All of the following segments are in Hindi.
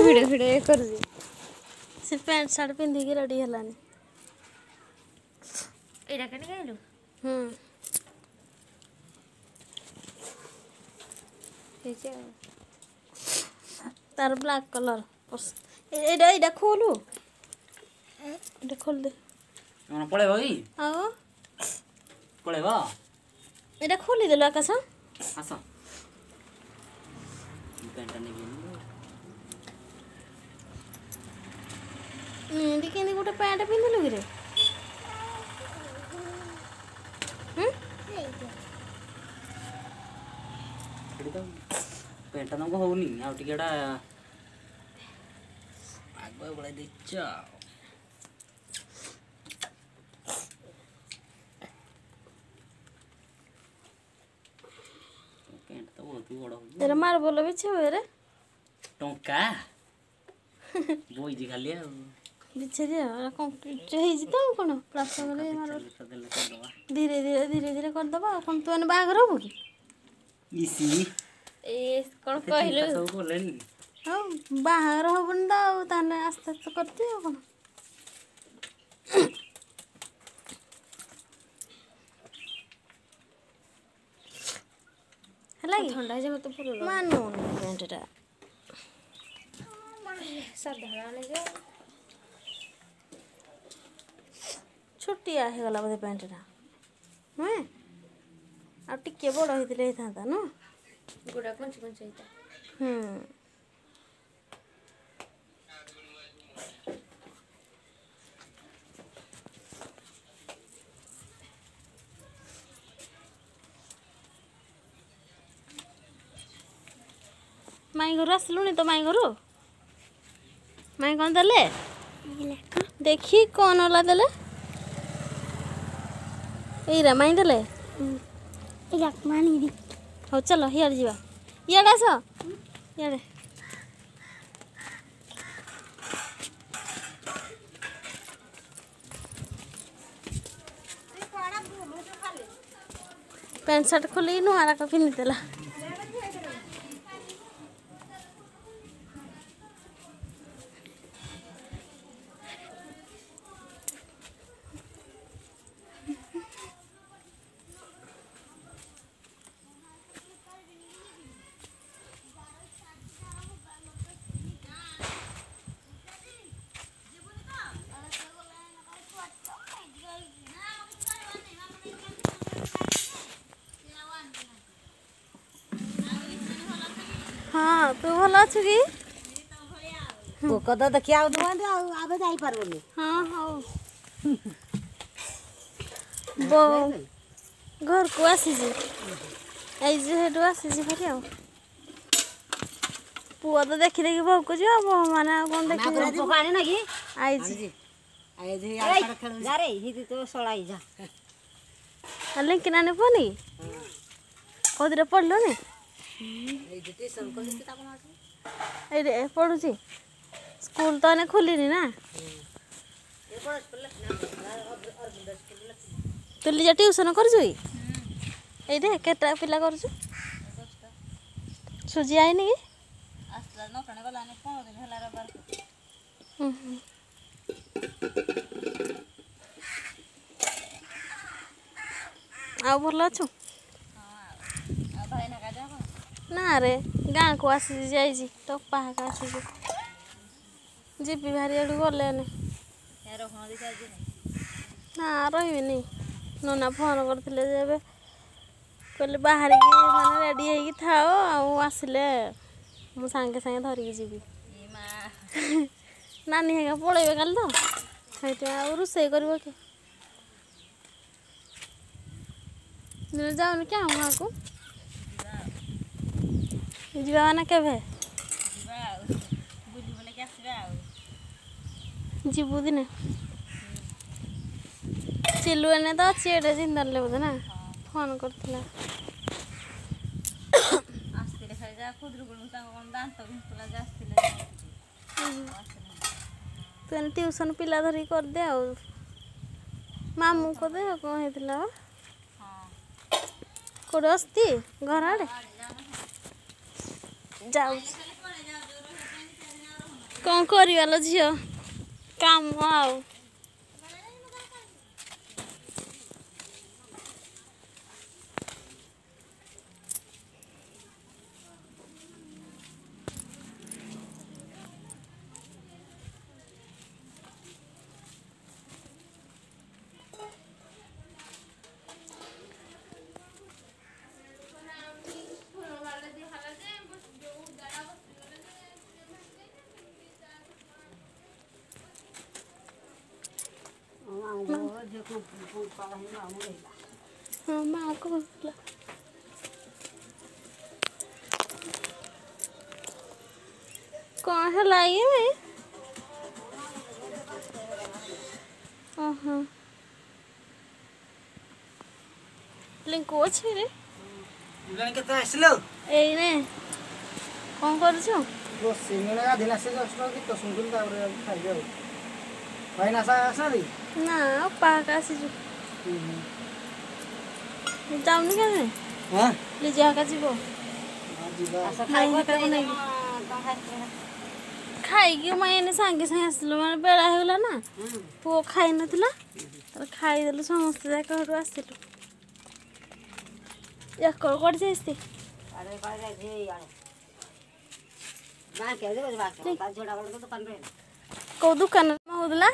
भिड़ भिड़ कर से पैंट शर्ट पिंधिकी रेडी हलानी एटा कने गइलु ठीक है तार ब्लैक कलर एडा एडा खोलू एडा खोल दे मन पळे भाई आओ पळे बा एडा खोली देलो आकाश आसा पेंट ने गेली नी केनी गोटे पैंट पिंधिलु कि रे पेंट नमको होनी आ टिकेटा आगो बळे दिच्चा पेंट तो बहुत बड़ा हो तेरा मार बोलो बिछे हुए रे टंका बोई जी खाली आ बिछे दे कौन हेई जी तो कोन प्लास्टर करे मार धीरे धीरे धीरे धीरे कर दबा कोन तू एने बाग रहबो की इसी ए कोन कहले सब बोलेनी हां बाहर रहबन दा ताने आस्ते आस्ते करते कोन हला ठंडा जे मत पूरा मानो पेंटटा साधारण जे छुट्टिया हे गला बदे पेंटटा मैं आ टिके बड़ होइतिले हेतांता न गुडा कोंच कोंच होइता माई घर आसलुनी तो माई घर माई कौन देले देखी कौन वाला देले एरा माई देले इला मानी दी हो चलो हियार जीवा इयाडे आस इयाडे पैंट शर्ट खोली नुआरा का पिन्नी देला हाँ तू भला अच्छु कि ओ कदा देखिया दुआन आबे जाई पारबनी हाँ हाँ बो घर को आसी जी आई जे हेडू आसी जी भरी आउ पुआ तो देखि देखि बहु को जो अब माने कोन देखि पानी ना की आई जी आए जे यार खेल जा रे ही तो सोळाई जा हले कि नाने पनी कोदरे पढ़लो ने ए जे टीसन को किताब ना ए रे पढुची स्कूल तो ने खुलीनी ना ए पढस पले तू लिजा ट्यूशन करजु ए रे केटा पिला करजु सुजी आइनी कि आसला न कने गला ने 15 दिन हला रबर आ भल अछु हां भाई ना का जा ना रे गाँ को आसी जाइजी टप्पा का आसी जीपी भारी आड़ू गले यार रखना दे जा ना रही नना फोन करते जे कहले बाहर की माने रेडी होगी थाओ आसिले मु सांगे सांगे धरिकी जीवी नानी हेगा पलैबे काल तो से रोषे कर जाऊन क्या वहाँ को जीवा ना केभे जीवु दिने चिलु एने तो अच्छी एडे जिंदर ले बोधे ना फोन करथिला आस्ते खाई जा खुदरु गुण ता कोन दांत भिंतला जास्तिले तू ट्यूशन पिला धरी कर दे आ मामू को दे कौन हेतिला हां କୋଉଠି ବସିଛି ଘର ଆଡ଼େ ଯାଉଛି କ'ଣ କରିବା ଲୋ ଝିଅ କାମ ଆଉ ହଁ ମା କହୁଥିଲା କ'ଣ ହେଲା ଇଏ ଓହୋ ଲିଙ୍କୁ ଅଛି ରେ କେତେ ଆସିଲ ଏଇନେ କ'ଣ କରୁଛୁ ସିଙ୍ଗଡ଼ା ଗାଧେଇଲା ସେ ଜଷ୍ଟ ଗୀତ ଶୁଣୁଥିଲି ତାପରେ ଖାଇବି ଆଉ ଭାଇନା ଆସନ୍ତି ନା ପାହାକ ଆସିଛୁ ଯାଉନି କେବେ ହଁ ଲିଜା ହକା ଯିବ ଖାଇକି ମୁଁ ଏଇନେ ସାଙ୍ଗେ ସାଙ୍ଗେ ଆସିଲୁ ମାନେ ବେଳା ହେଇଗଲା ନା ପୁଅ ଖାଇ ନଥିଲା ତାପରେ ଖାଇଦେଲୁ ସମସ୍ତେ ଯାକ ଘରୁ ଆସିଲୁ ଏକର କୁଆଡ଼େ ଯାଇସି କୋଉ ଦୋକାନରେ ହଉଥିଲା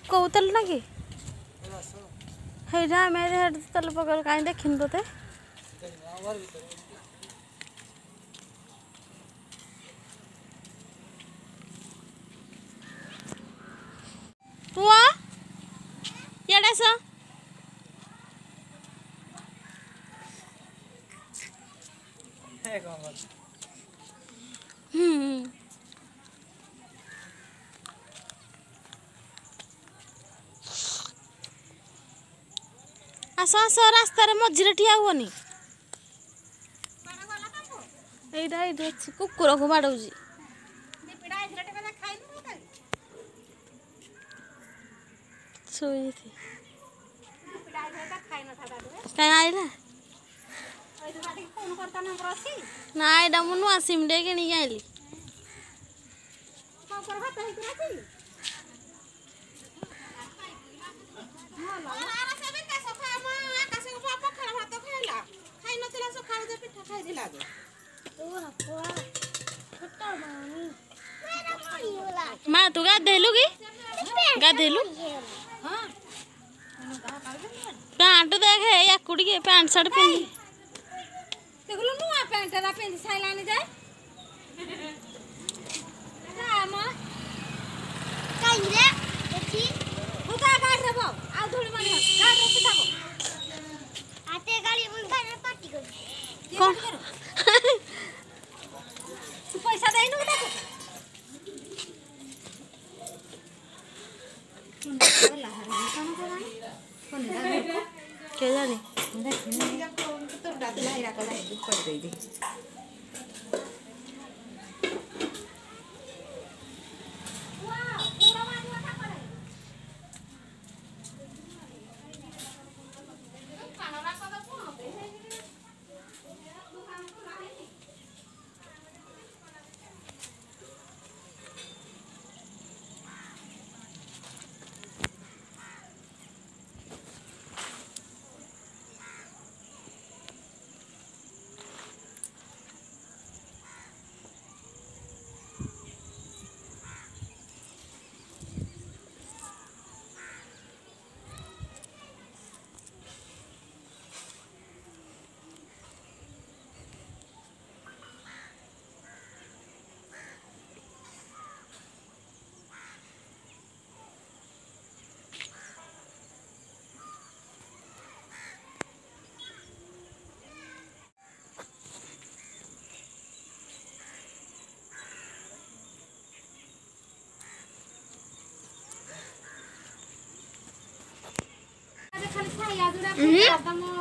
କୋଉ ତେଲ ନା କି ହେଇଟା ଆମେ ତେଲ ପକେଇଲୁ କାହିଁ ଦେଖିନି ତୋତେ ପୁଅ ଇଆଡ଼େ ଆସ ଆସ ଆସ ରାସ୍ତାରେ ମଝିରେ ଠିଆ ହୁଅନି ଏଇଟା ଏଇଠି ଅଛି କୁକୁରକୁ ବାଡ଼ଉଛି ଶୋଇଛି କାଇଁ ଆଇଲା ନା ଏଇଟା ମୁଁ ନୂଆ ସିମ୍ଟେ କିଣିକି ଆଇଲି ମା ତୁ ଗାଧେଇଲୁ କି ଗାଧେଇଲୁ ପ୍ୟାଣ୍ଟ ଦେଖେ ୟାକୁ ଟିକେ ପ୍ୟାଣ୍ଟ ସାର୍ଟ ପିନ୍ଧି देखलो नुआ पैंट रा पिंधि साइलानी जाय रामा काई रे देखी हुता गाड़ देबो आ धूଳି मारी गाड़ रे पिटाबो आते गाड़ी मुन गाड़ पार्टी कर कौन तू पैसा देइनु ताको के जाने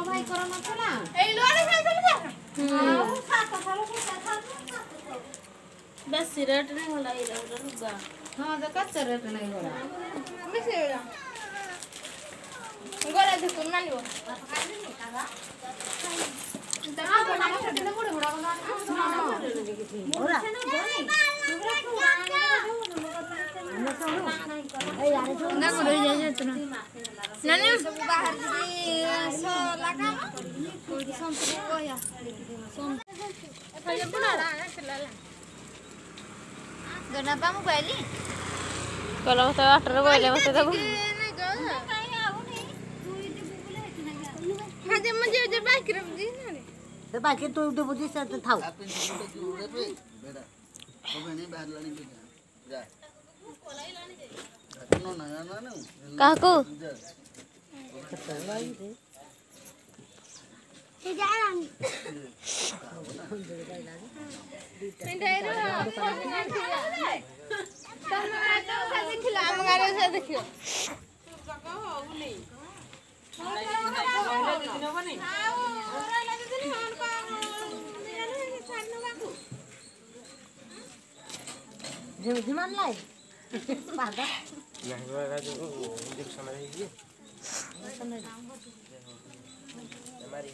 भाई करो नथला एई लोड़े खाइतल जा हां सात साल को सात बस रेट नहीं होला इला रुगा हां तो कच्चा रेट नहीं होला मिसेला गणपा मोबाइल कल मत बाटर बोले मत दबो ते बाकी तू उठे बुझी से थाऊ काको देखियो जिमान लाई पादा नहीं वाला जो इंजेक्शन है ये हमारी